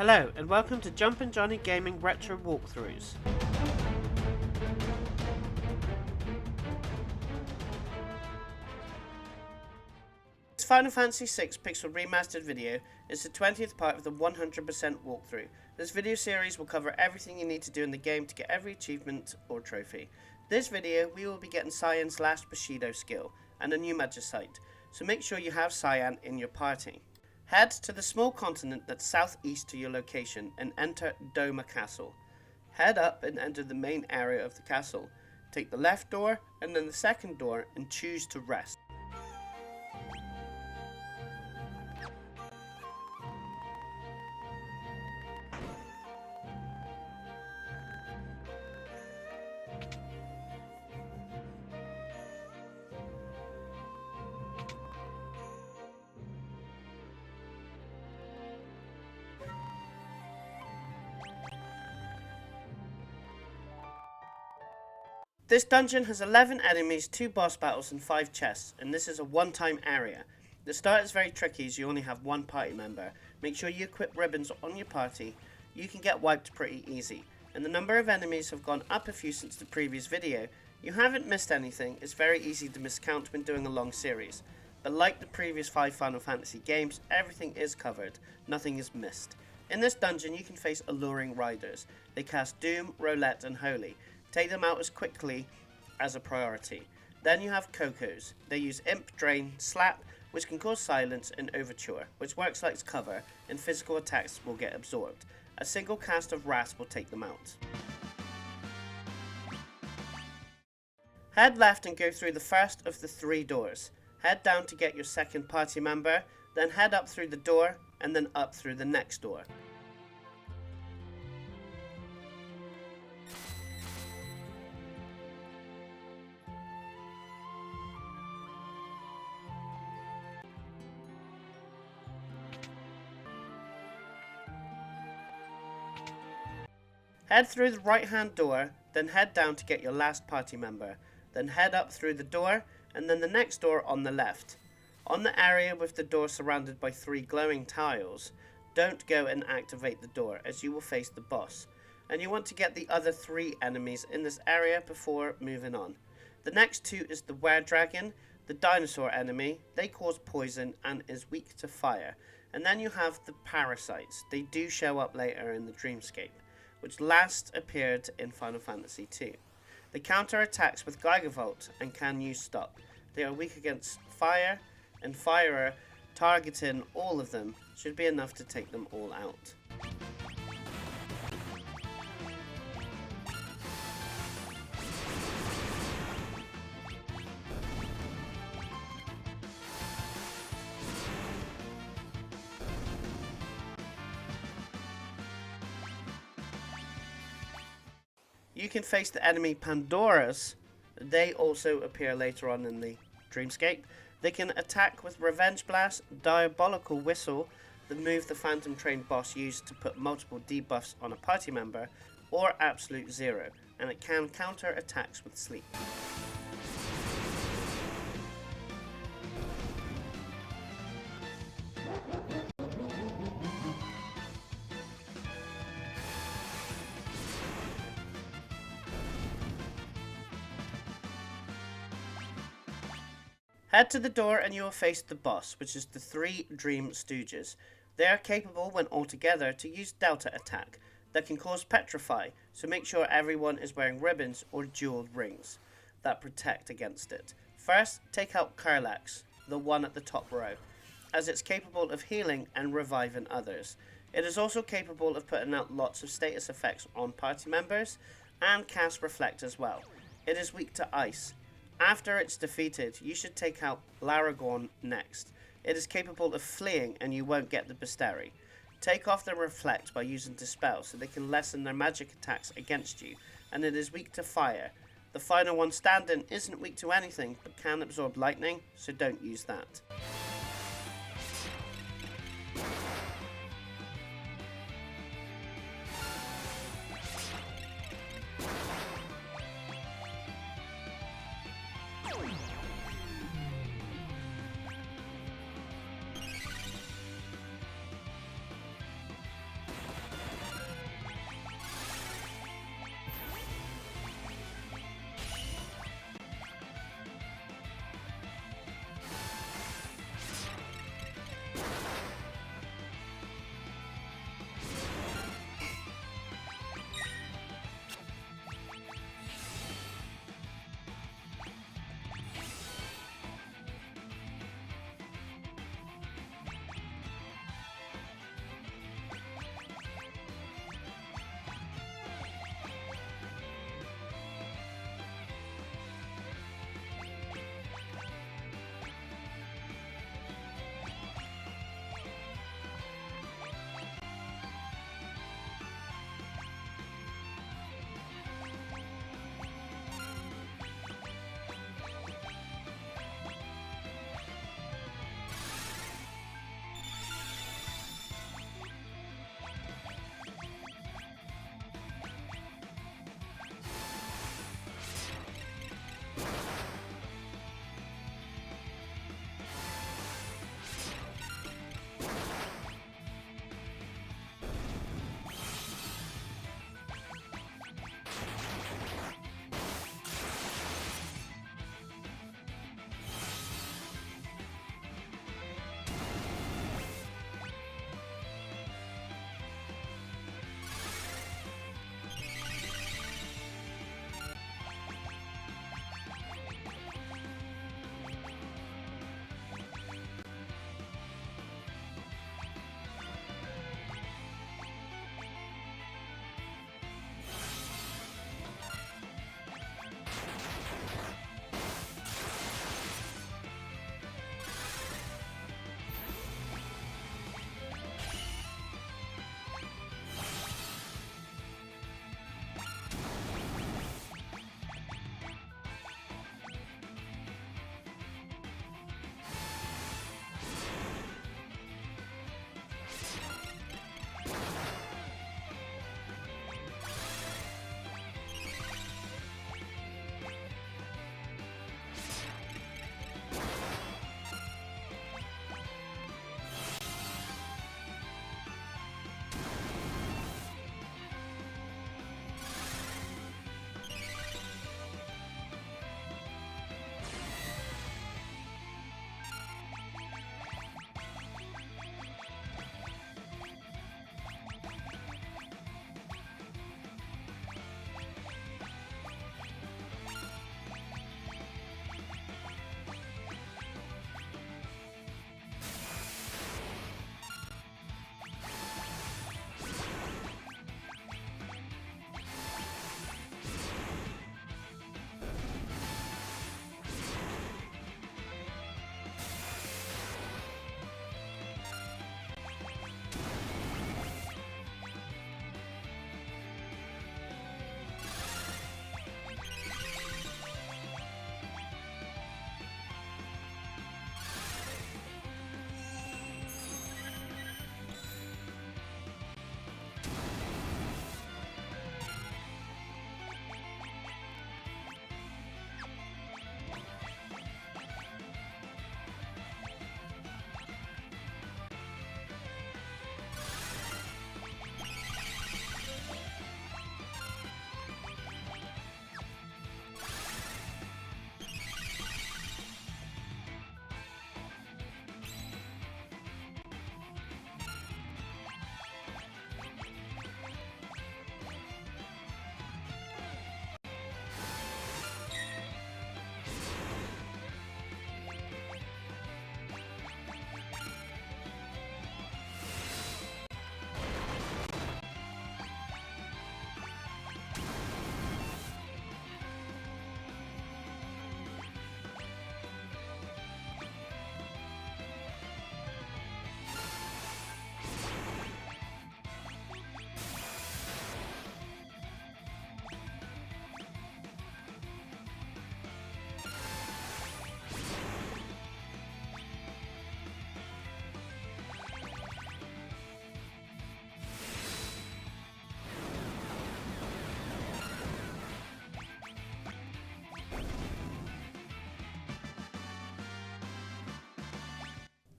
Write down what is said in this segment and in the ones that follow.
Hello and welcome to Jumpin' Johnny Gaming Retro Walkthroughs. This Final Fantasy VI Pixel Remastered video is the 20th part of the 100% walkthrough. This video series will cover everything you need to do in the game to get every achievement or trophy. This video we will be getting Cyan's last Bushido skill and a new Magicite, so make sure you have Cyan in your party. Head to the small continent that's southeast to your location and enter Doma Castle. Head up and enter the main area of the castle. Take the left door and then the second door and choose to rest. This dungeon has 11 enemies, 2 boss battles and 5 chests, and this is a one-time area. The start is very tricky as you only have one party member. Make sure you equip ribbons on your party. You can get wiped pretty easy, and the number of enemies have gone up a few since the previous video. You haven't missed anything. It's very easy to miscount when doing a long series, but like the previous 5 Final Fantasy games, everything is covered, nothing is missed. In this dungeon you can face alluring riders. They cast Doom, Roulette and Holy. Take them out as quickly as a priority. Then you have Cocos. They use Imp, Drain, Slap, which can cause silence, and Overture, which works like cover, and physical attacks will get absorbed. A single cast of Wrath will take them out. Head left and go through the first of the 3 doors. Head down to get your second party member, then head up through the door, and then up through the next door. Head through the right hand door, then head down to get your last party member. Then head up through the door, and then the next door on the left. On the area with the door surrounded by 3 glowing tiles, don't go and activate the door as you will face the boss. And you want to get the other 3 enemies in this area before moving on. The next 2 is the were-dragon, the dinosaur enemy. They cause poison and is weak to fire. And then you have the parasites. They do show up later in the Dreamscape, which last appeared in Final Fantasy II. They counter attacks with Gigavolt and can use stop. They are weak against fire, and fire targeting all of them should be enough to take them all out. You can face the enemy Pandoras. They also appear later on in the Dreamscape. They can attack with Revenge Blast, Diabolical Whistle, the move the Phantom Train boss used to put multiple debuffs on a party member, or Absolute Zero, and it can counter attacks with Sleep. Head to the door and you will face the boss, which is the 3 Dream Stooges. They are capable when all together to use Delta attack that can cause Petrify, so make sure everyone is wearing ribbons or jeweled rings that protect against it. First, take out Karlax, the one at the top row, as it's capable of healing and reviving others. It is also capable of putting out lots of status effects on party members and cast Reflect as well. It is weak to ice. After it's defeated, you should take out Laragorn next. It is capable of fleeing and you won't get the bestiary. Take off the Reflect by using Dispel so they can lessen their magic attacks against you, and it is weak to fire. The final one standing isn't weak to anything but can absorb lightning, so don't use that.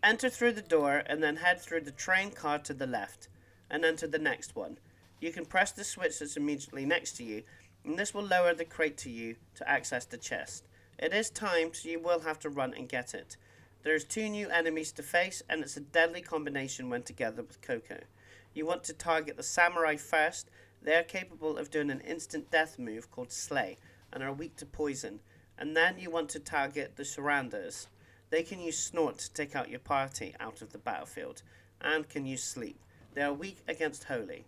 Enter through the door and then head through the train car to the left and enter the next one. You can press the switch that's immediately next to you, and this will lower the crate to you to access the chest. It is timed, so you will have to run and get it. There's 2 new enemies to face, and it's a deadly combination when together with Coco. You want to target the samurai first. They are capable of doing an instant death move called Slay and are weak to poison. And then you want to target the surrounders. They can use Snort to take out your party out of the battlefield, and can use Sleep. They are weak against Holy.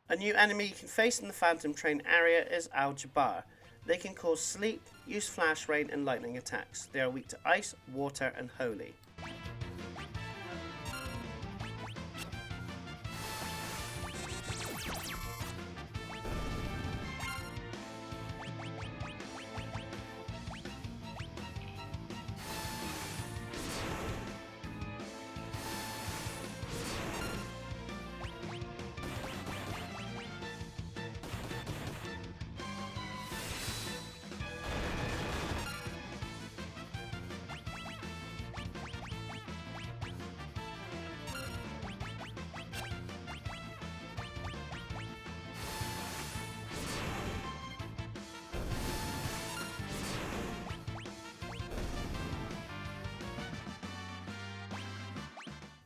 A new enemy you can face in the Phantom Train area is Al-Jabbar. They can cause Sleep, use Flash Rain and Lightning attacks. They are weak to Ice, Water and Holy.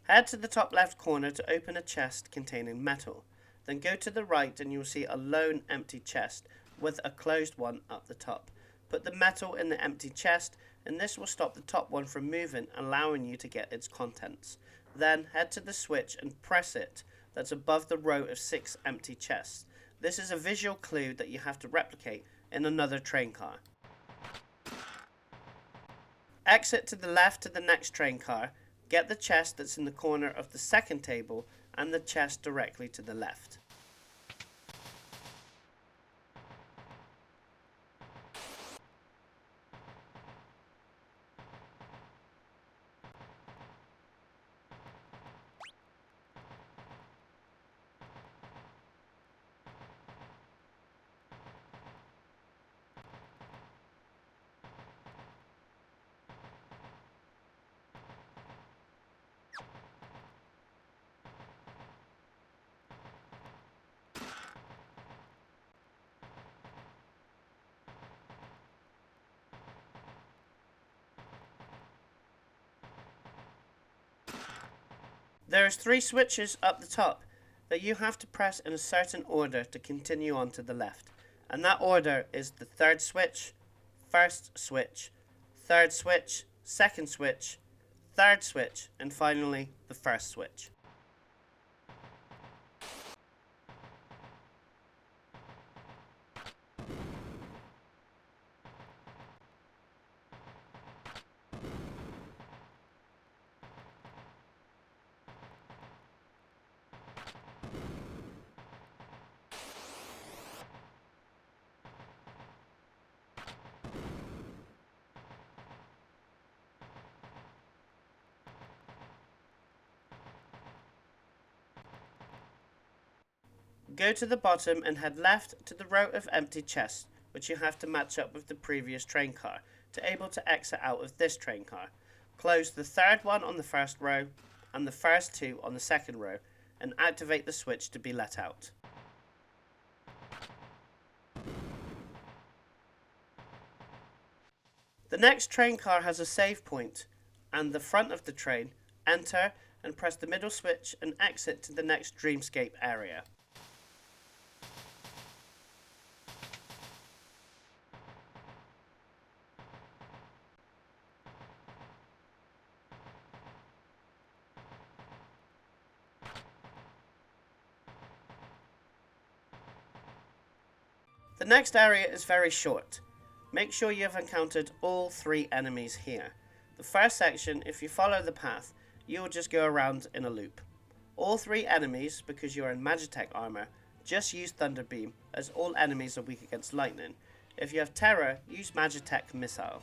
Head to the top left corner to open a chest containing metal. Then go to the right and you'll see a lone empty chest with a closed one up the top. Put the metal in the empty chest and this will stop the top one from moving, allowing you to get its contents. Then head to the switch and press it that's above the row of 6 empty chests. This is a visual clue that you have to replicate in another train car. Exit to the left to the next train car, get the chest that's in the corner of the second table and the chest directly to the left. There's 3 switches up the top that you have to press in a certain order to continue on to the left. And that order is the third switch, first switch, third switch, second switch, third switch, and finally the first switch. Go to the bottom and head left to the row of empty chests, which you have to match up with the previous train car to able to exit out of this train car. Close the third one on the first row and the first 2 on the second row and activate the switch to be let out. The next train car has a save point and the front of the train. Enter and press the middle switch and exit to the next Dreamscape area. The next area is very short. Make sure you have encountered all 3 enemies here. The first section, if you follow the path, you will just go around in a loop. All 3 enemies, because you are in Magitech armor, just use Thunder Beam, as all enemies are weak against lightning. If you have Terror, use Magitech Missile.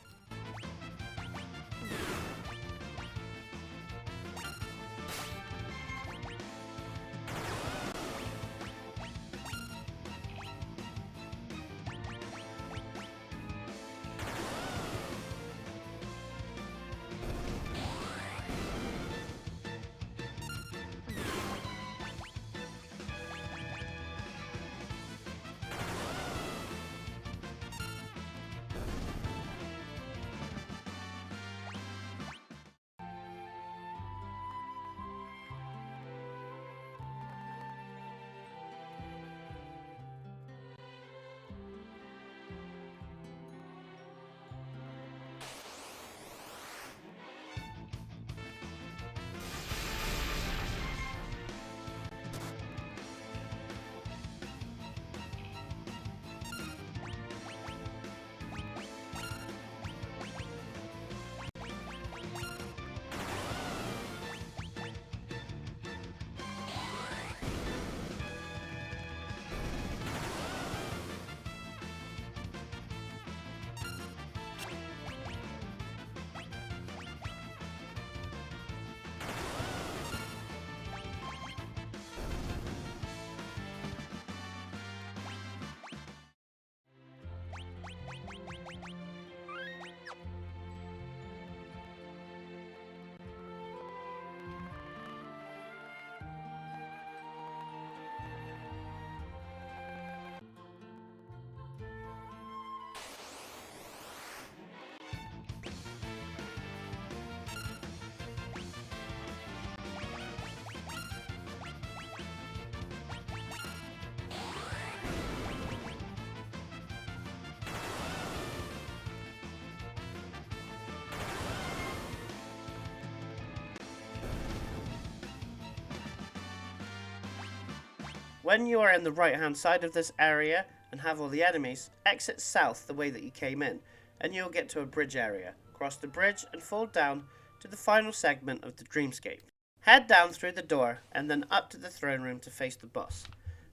When you are in the right hand side of this area and have all the enemies, exit south the way that you came in, and you'll get to a bridge area. Cross the bridge and fall down to the final segment of the Dreamscape. Head down through the door and then up to the throne room to face the boss.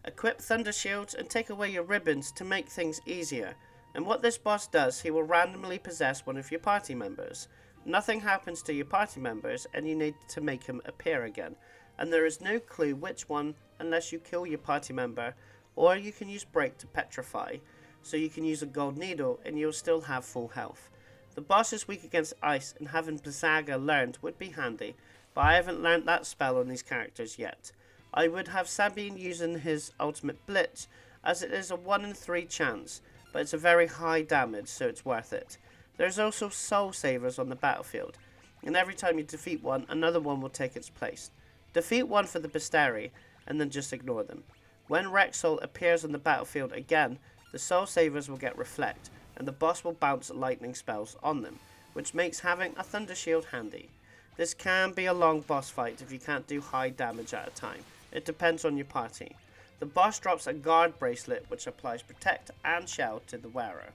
Equip thunder shields and take away your ribbons to make things easier. And what this boss does, he will randomly possess one of your party members. Nothing happens to your party members and you need to make him appear again. And there is no clue which one unless you kill your party member, or you can use break to petrify. So you can use a gold needle and you'll still have full health. The boss is weak against ice and having Blizzaga learned would be handy, but I haven't learned that spell on these characters yet. I would have Sabine using his ultimate Blitz, as it is a 1 in 3 chance, but it's a very high damage, so it's worth it. There's also soul savers on the battlefield, and every time you defeat one, another one will take its place. Defeat one for the bestiary, and then just ignore them. When Wrexsoul appears on the battlefield again, the soul savers will get reflect, and the boss will bounce lightning spells on them, which makes having a thunder shield handy. This can be a long boss fight if you can't do high damage at a time. It depends on your party. The boss drops a guard bracelet which applies protect and shell to the wearer.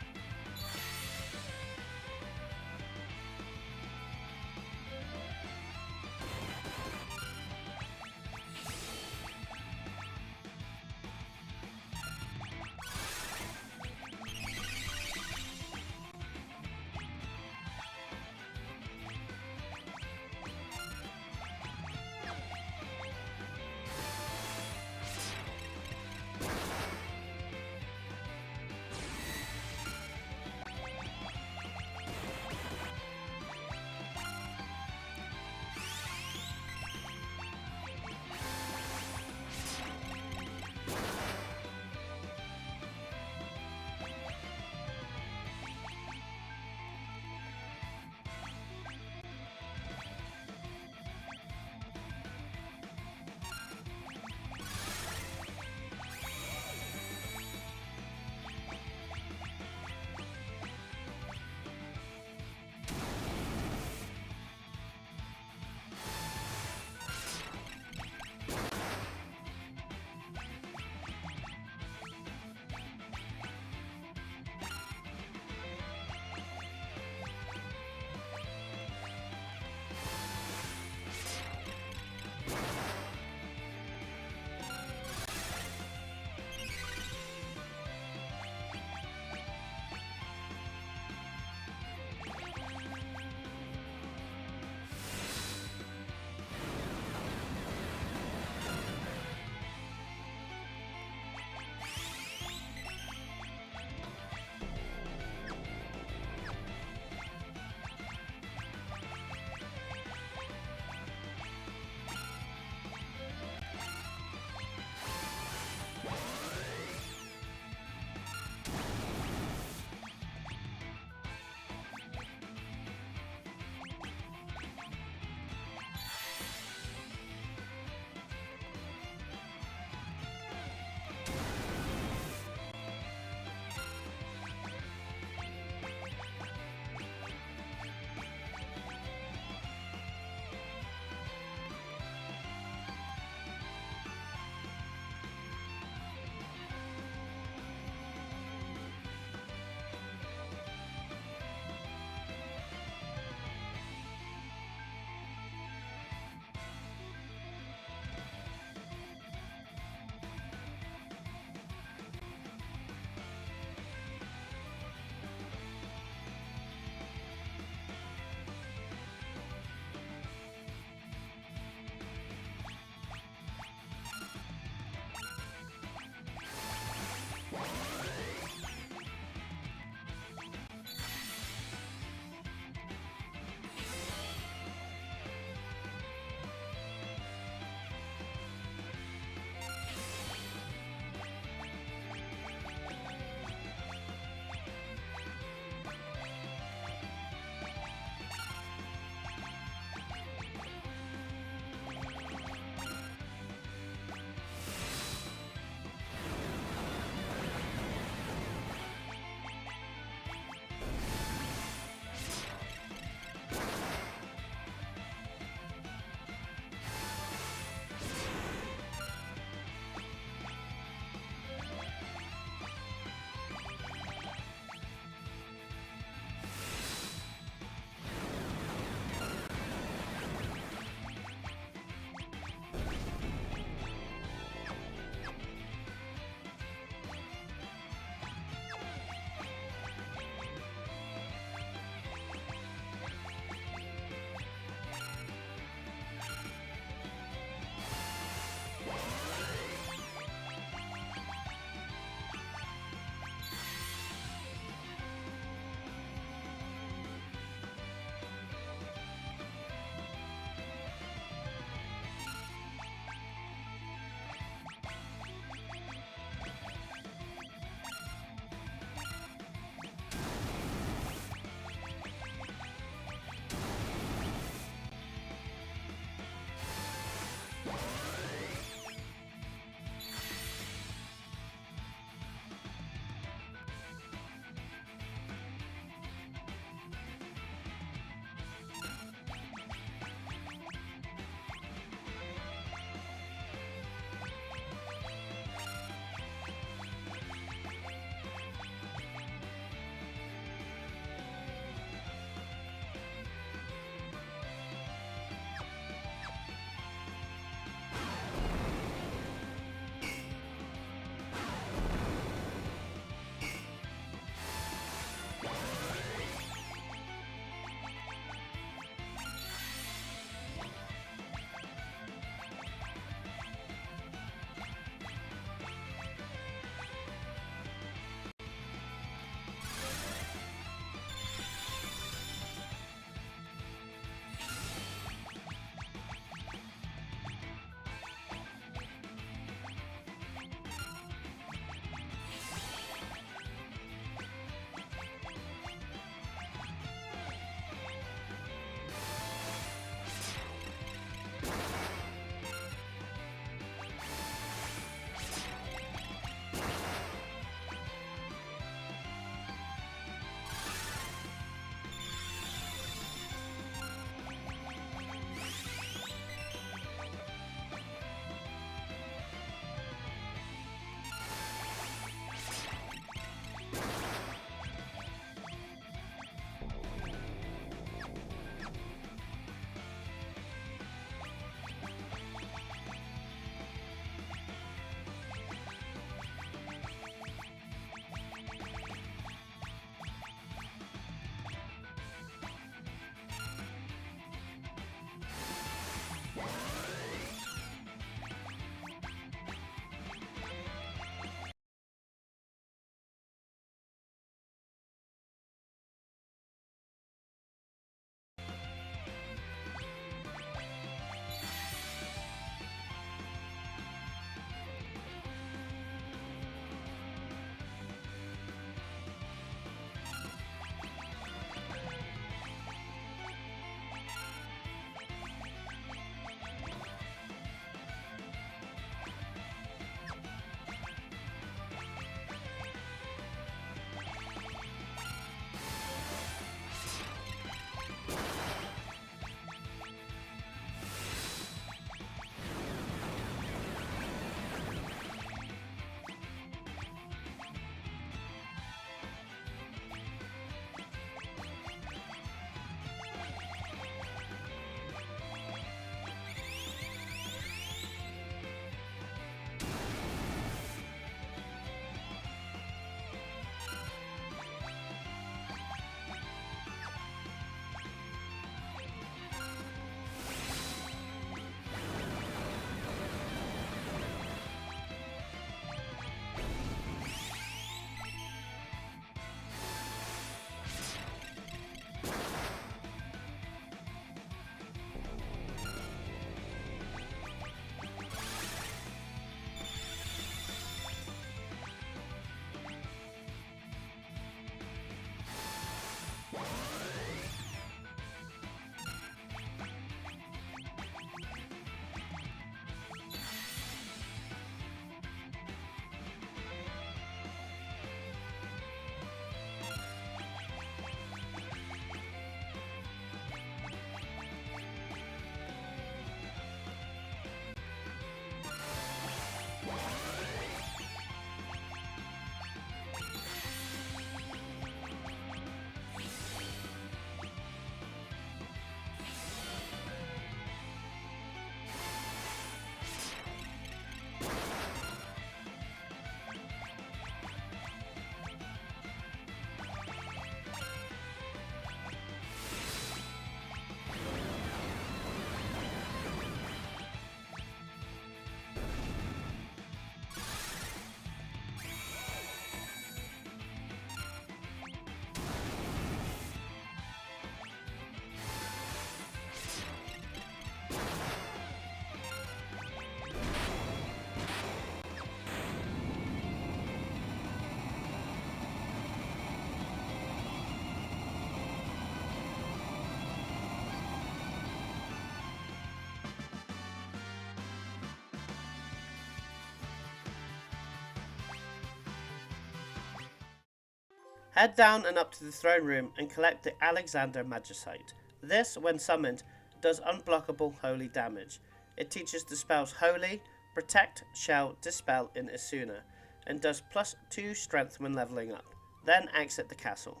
Head down and up to the throne room and collect the Alexander Magicite. This, when summoned, does unblockable holy damage. It teaches the spells Holy, Protect, Shell, Dispel in Isuna, and does +2 strength when leveling up. Then exit the castle.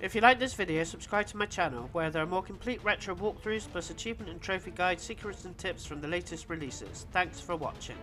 If you like this video, subscribe to my channel, where there are more complete retro walkthroughs plus achievement and trophy guides, secrets and tips from the latest releases. Thanks for watching.